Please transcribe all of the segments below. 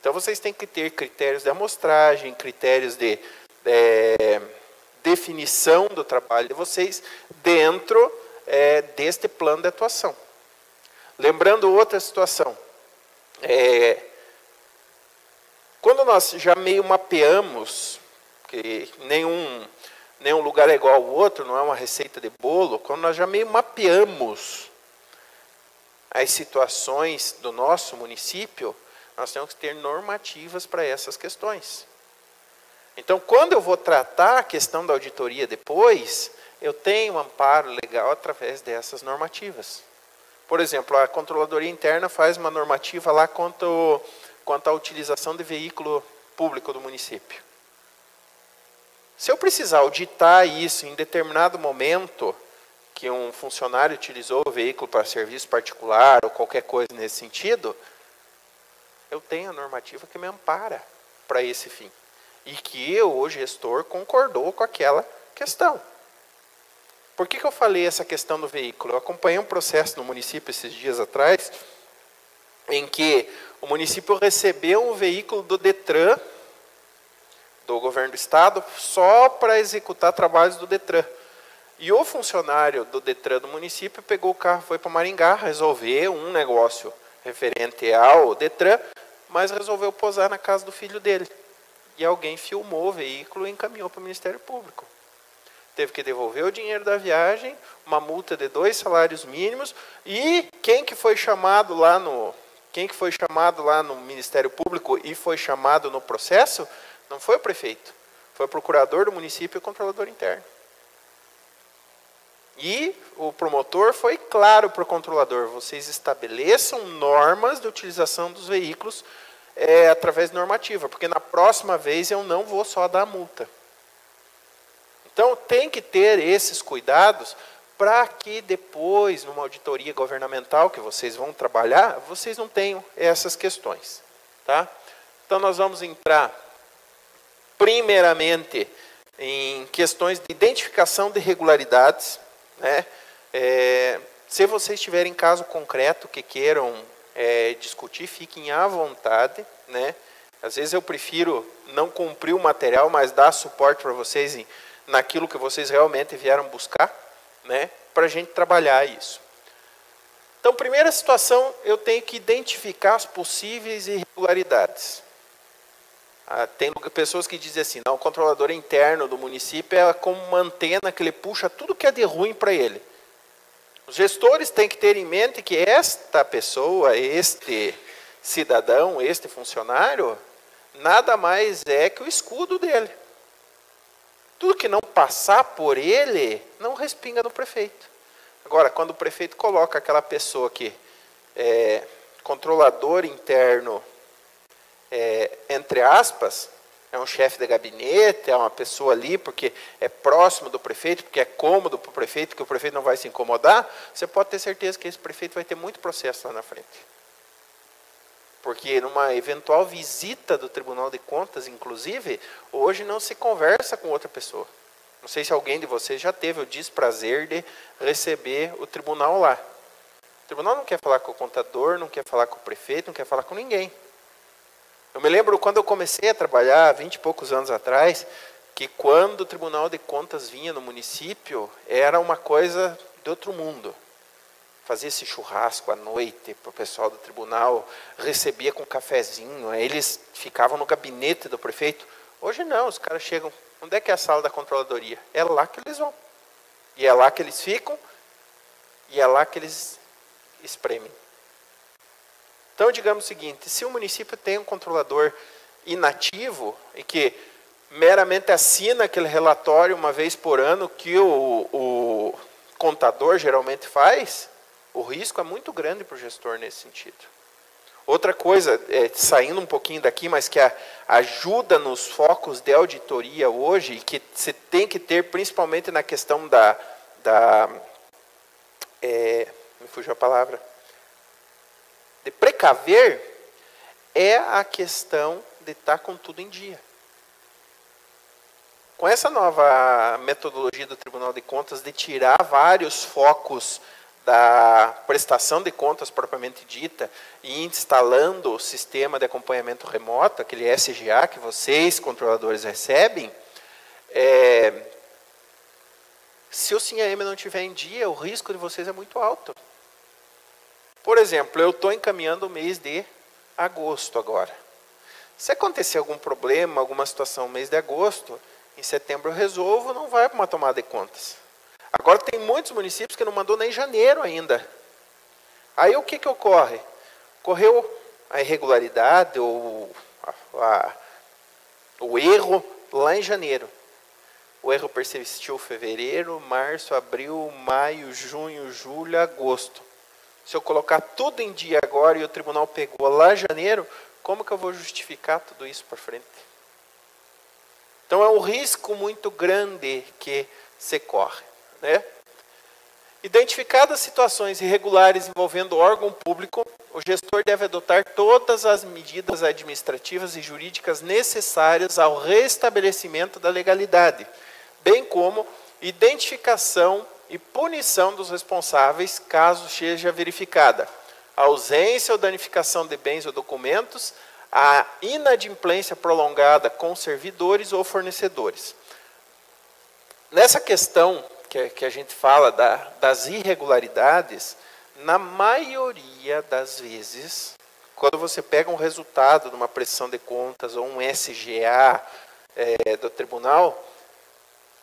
Então, vocês têm que ter critérios de amostragem, critérios de definição do trabalho de vocês dentro deste plano de atuação. Lembrando outra situação. Quando nós já meio mapeamos, que nenhum lugar é igual ao outro, não é uma receita de bolo, quando nós já meio mapeamos as situações do nosso município, nós temos que ter normativas para essas questões. Então, quando eu vou tratar a questão da auditoria depois, eu tenho um amparo legal através dessas normativas. Por exemplo, a Controladoria Interna faz uma normativa lá quanto à utilização de veículo público do município. Se eu precisar auditar isso em determinado momento, que um funcionário utilizou o veículo para serviço particular ou qualquer coisa nesse sentido, eu tenho a normativa que me ampara para esse fim. E que o gestor concordou com aquela questão. Por que eu falei essa questão do veículo? Eu acompanhei um processo no município esses dias atrás, em que o município recebeu um veículo do Detran, do governo do estado, só para executar trabalhos do Detran. E o funcionário do Detran do município pegou o carro, foi para Maringá, resolver um negócio referente ao Detran, mas resolveu posar na casa do filho dele. E alguém filmou o veículo e encaminhou para o Ministério Público. Teve que devolver o dinheiro da viagem, uma multa de 2 salários mínimos, e quem que foi chamado lá no Ministério Público e foi chamado no processo, não foi o prefeito, foi o procurador do município e o controlador interno. E o promotor foi claro para o controlador: vocês estabeleçam normas de utilização dos veículos através de normativa, porque na próxima vez eu não vou só dar multa. Então, tem que ter esses cuidados para que depois, numa auditoria governamental que vocês vão trabalhar, vocês não tenham essas questões. Tá? Então, nós vamos entrar, primeiramente, em questões de identificação de irregularidades. Né? Se vocês tiverem caso concreto que queiram discutir, fiquem à vontade. Né? Às vezes eu prefiro não cumprir o material, mas dar suporte para vocês naquilo que vocês realmente vieram buscar, né, para a gente trabalhar isso. Então, primeira situação, eu tenho que identificar as possíveis irregularidades. Tem pessoas que dizem assim: não, o controlador interno do município é como uma antena que ele puxa tudo que é de ruim para ele. Os gestores têm que ter em mente que esta pessoa, este cidadão, este funcionário, nada mais é que o escudo dele. Tudo que não passar por ele, não respinga no prefeito. Agora, quando o prefeito coloca aquela pessoa que é controlador interno, entre aspas, é um chefe de gabinete, é uma pessoa ali porque é próximo do prefeito, porque é cômodo para o prefeito, que o prefeito não vai se incomodar, você pode ter certeza que esse prefeito vai ter muito processo lá na frente. Porque numa eventual visita do Tribunal de Contas, inclusive, hoje não se conversa com outra pessoa. Não sei se alguém de vocês já teve o desprazer de receber o tribunal lá. O tribunal não quer falar com o contador, não quer falar com o prefeito, não quer falar com ninguém. Eu me lembro quando eu comecei a trabalhar, 20 e poucos anos atrás, que quando o Tribunal de Contas vinha no município, era uma coisa de outro mundo. Fazia esse churrasco à noite para o pessoal do tribunal, recebia com cafezinho, aí eles ficavam no gabinete do prefeito. Hoje não, os caras chegam, onde é que é a sala da controladoria? É lá que eles vão. E é lá que eles ficam, e é lá que eles espremem. Então, digamos o seguinte: se o município tem um controlador inativo, e que meramente assina aquele relatório uma vez por ano, que o contador geralmente faz, o risco é muito grande para o gestor nesse sentido. Outra coisa, saindo um pouquinho daqui, mas que ajuda nos focos de auditoria hoje, e que você tem que ter principalmente na questão me fugiu a palavra, de precaver, é a questão de estar com tudo em dia. Com essa nova metodologia do Tribunal de Contas de tirar vários focos da prestação de contas propriamente dita e instalando o sistema de acompanhamento remoto, aquele SGA que vocês, controladores, recebem, se o SIM-AM não estiver em dia, o risco de vocês é muito alto. Por exemplo, eu estou encaminhando o mês de agosto agora. Se acontecer algum problema, alguma situação no mês de agosto, em setembro eu resolvo, não vai para uma tomada de contas. Agora tem muitos municípios que não mandou nem janeiro ainda. Aí o que ocorre? Ocorreu a irregularidade ou o erro lá em janeiro. O erro persistiu fevereiro, março, abril, maio, junho, julho, agosto. Se eu colocar tudo em dia agora e o tribunal pegou lá em janeiro, como que eu vou justificar tudo isso para frente? Então é um risco muito grande que se corre, né? Identificadas situações irregulares envolvendo órgão público, o gestor deve adotar todas as medidas administrativas e jurídicas necessárias ao restabelecimento da legalidade, bem como identificação e punição dos responsáveis, caso seja verificada a ausência ou danificação de bens ou documentos, a inadimplência prolongada com servidores ou fornecedores. Nessa questão que a gente fala das irregularidades, na maioria das vezes, quando você pega um resultado de uma prestação de contas ou um SGA do tribunal,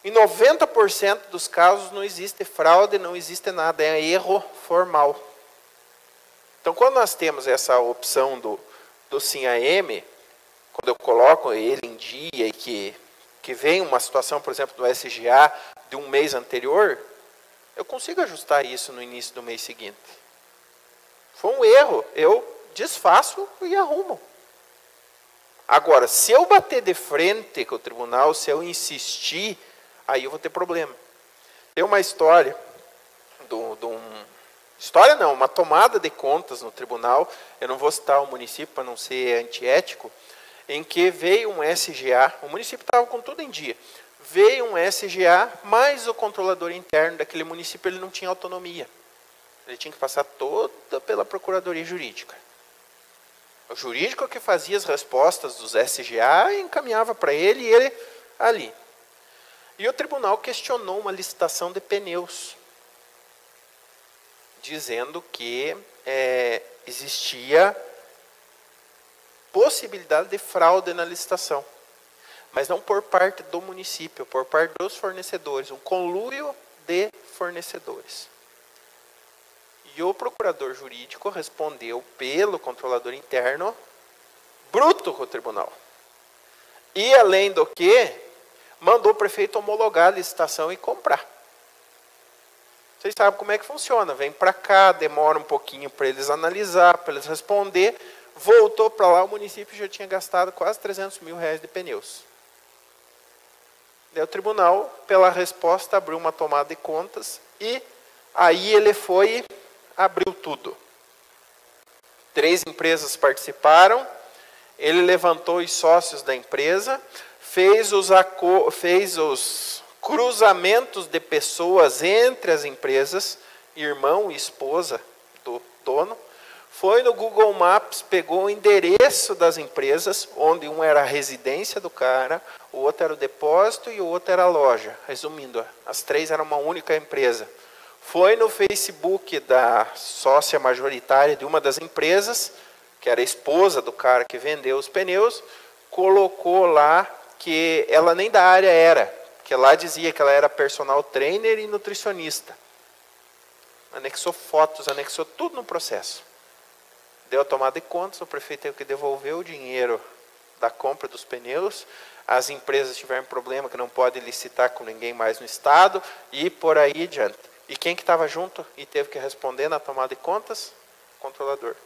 em 90% dos casos não existe fraude, não existe nada, é erro formal. Então, quando nós temos essa opção do SIM-AM, quando eu coloco ele em dia e que vem uma situação, por exemplo, do SGA de um mês anterior, eu consigo ajustar isso no início do mês seguinte. Foi um erro, eu desfaço e arrumo. Agora, se eu bater de frente com o tribunal, se eu insistir, aí eu vou ter problema. Tem uma história, uma tomada de contas no tribunal, eu não vou citar o município para não ser antiético, em que veio um SGA, o município estava com tudo em dia, veio um SGA, mas o controlador interno daquele município ele não tinha autonomia. Ele tinha que passar toda pela Procuradoria Jurídica. O jurídico que fazia as respostas dos SGA encaminhava para ele e ele ali. E o tribunal questionou uma licitação de pneus, dizendo que existia possibilidade de fraude na licitação, mas não por parte do município, por parte dos fornecedores, um conluio de fornecedores. E o procurador jurídico respondeu pelo controlador interno, bruto com o tribunal. E, além do que, mandou o prefeito homologar a licitação e comprar. Vocês sabem como é que funciona. Vem para cá, demora um pouquinho para eles analisar, para eles responder. Voltou para lá, o município já tinha gastado quase 300 mil reais de pneus. Daí o tribunal, pela resposta, abriu uma tomada de contas e aí ele foi, abriu tudo. 3 empresas participaram, ele levantou os sócios da empresa, fez os cruzamentos de pessoas entre as empresas, irmão e esposa do dono, foi no Google Maps, pegou o endereço das empresas, onde um era a residência do cara, o outro era o depósito e o outro era a loja. Resumindo, as 3 eram uma única empresa. Foi no Facebook da sócia majoritária de uma das empresas, que era a esposa do cara que vendeu os pneus, colocou lá que ela nem da área era, que lá dizia que ela era personal trainer e nutricionista. Anexou fotos, anexou tudo no processo. Deu a tomada de contas, o prefeito teve que devolver o dinheiro da compra dos pneus, as empresas tiveram problema que não podem licitar com ninguém mais no estado, e por aí adiante. E quem que estava junto e teve que responder na tomada de contas? O controlador.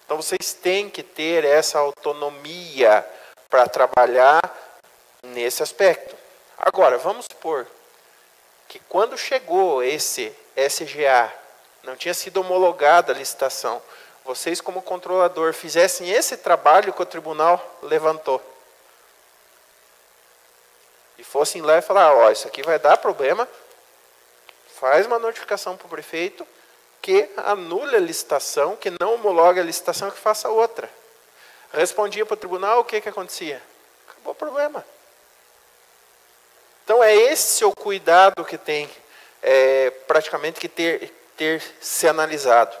Então vocês têm que ter essa autonomia para trabalhar nesse aspecto. Agora, vamos supor que quando chegou esse SGA, não tinha sido homologada a licitação, vocês como controlador fizessem esse trabalho que o tribunal levantou. E fossem lá e falar, ó, isso aqui vai dar problema, faz uma notificação para o prefeito que anule a licitação, que não homologue a licitação, que faça outra. Respondia para o tribunal, o que acontecia? Acabou o problema. Então é esse o cuidado que tem praticamente que ter se analisado.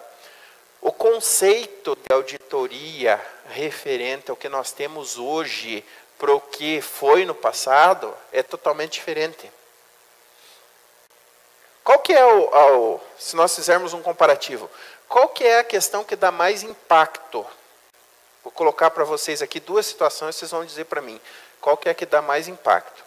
O conceito de auditoria referente ao que nós temos hoje para o que foi no passado é totalmente diferente. Qual que é se nós fizermos um comparativo, qual que é a questão que dá mais impacto? Vou colocar para vocês aqui duas situações, vocês vão dizer para mim, qual que é a que dá mais impacto?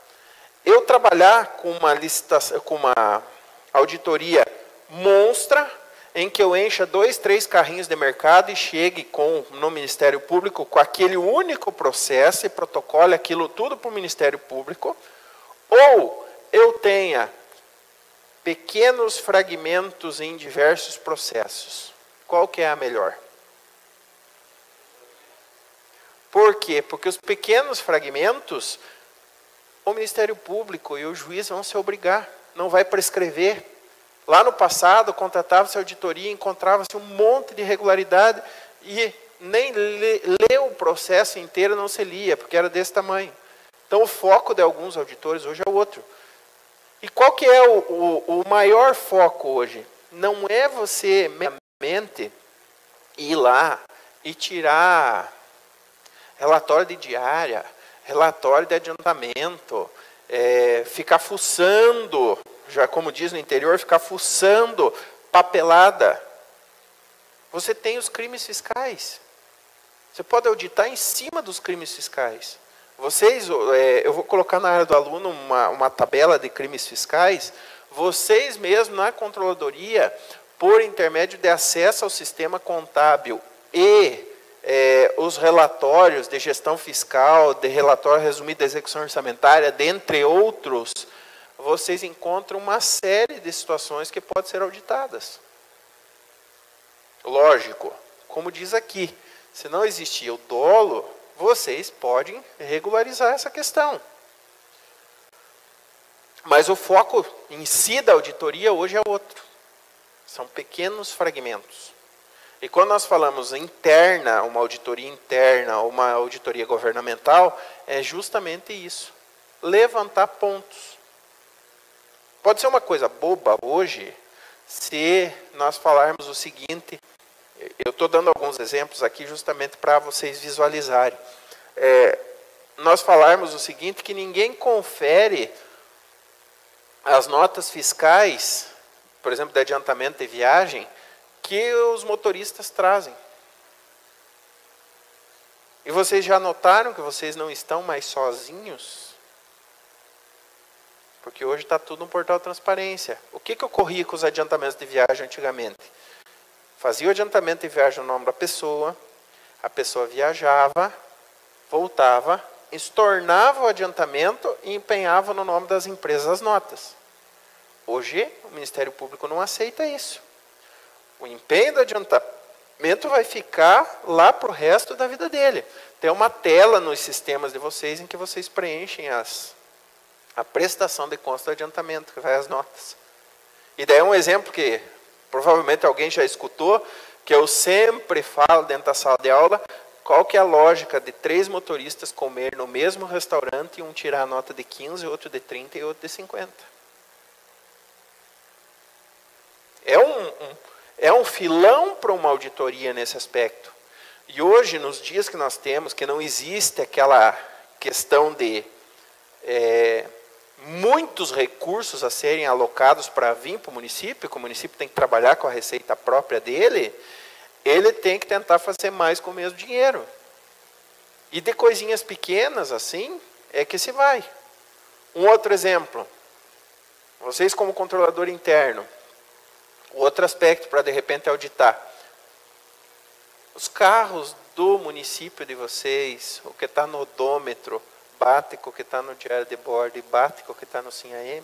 Eu trabalhar com uma licitação, com uma auditoria monstra, em que eu encha 2, 3 carrinhos de mercado e chegue no Ministério Público com aquele único processo e protocole aquilo tudo para o Ministério Público, ou eu tenha pequenos fragmentos em diversos processos. Qual que é a melhor? Por quê? Porque os pequenos fragmentos, o Ministério Público e o juiz vão se obrigar, não vai prescrever. Lá no passado, contratava-se auditoria, encontrava-se um monte de irregularidade e nem ler o processo inteiro não se lia, porque era desse tamanho. Então, o foco de alguns auditores hoje é o outro. E qual que é o maior foco hoje? Não é você meramente ir lá e tirar relatório de diária, relatório de adiantamento, ficar fuçando, já como diz no interior, ficar fuçando papelada. Você tem os crimes fiscais. Você pode auditar em cima dos crimes fiscais. Eu vou colocar na área do aluno uma tabela de crimes fiscais. Vocês mesmos, na controladoria, por intermédio de acesso ao sistema contábil e os relatórios de gestão fiscal, de relatório resumido da execução orçamentária, dentre outros, vocês encontram uma série de situações que podem ser auditadas. Lógico, como diz aqui, se não existir o dolo, vocês podem regularizar essa questão. Mas o foco em si da auditoria hoje é outro. São pequenos fragmentos. E quando nós falamos interna, uma auditoria interna, uma auditoria governamental, é justamente isso. Levantar pontos. Pode ser uma coisa boba hoje, se nós falarmos o seguinte, eu estou dando alguns exemplos aqui justamente para vocês visualizarem. Nós falarmos o seguinte, que ninguém confere as notas fiscais, por exemplo, de adiantamento de viagem, que os motoristas trazem. E vocês já notaram que vocês não estão mais sozinhos? Porque hoje está tudo no portal transparência. O que ocorria com os adiantamentos de viagem antigamente? Fazia o adiantamento de viagem no nome da pessoa, a pessoa viajava, voltava, estornava o adiantamento e empenhava no nome das empresas as notas. Hoje, o Ministério Público não aceita isso. O empenho do adiantamento vai ficar lá para o resto da vida dele. Tem uma tela nos sistemas de vocês em que vocês preenchem a prestação de consta do adiantamento, que vai as notas. E daí um exemplo que provavelmente alguém já escutou, que eu sempre falo dentro da sala de aula, qual que é a lógica de 3 motoristas comer no mesmo restaurante e um tirar a nota de 15, outro de 30 e outro de 50? É um filão para uma auditoria nesse aspecto. E hoje, nos dias que nós temos, que não existe aquela questão de muitos recursos a serem alocados para vir para o município, que o município tem que trabalhar com a receita própria dele, ele tem que tentar fazer mais com o mesmo dinheiro. E de coisinhas pequenas assim, é que se vai. Um outro exemplo, vocês como controlador interno, outro aspecto para de repente auditar. Os carros do município de vocês, o que está no odômetro, bate com o que está no diário de bordo e bate com o que está no SIM-AM?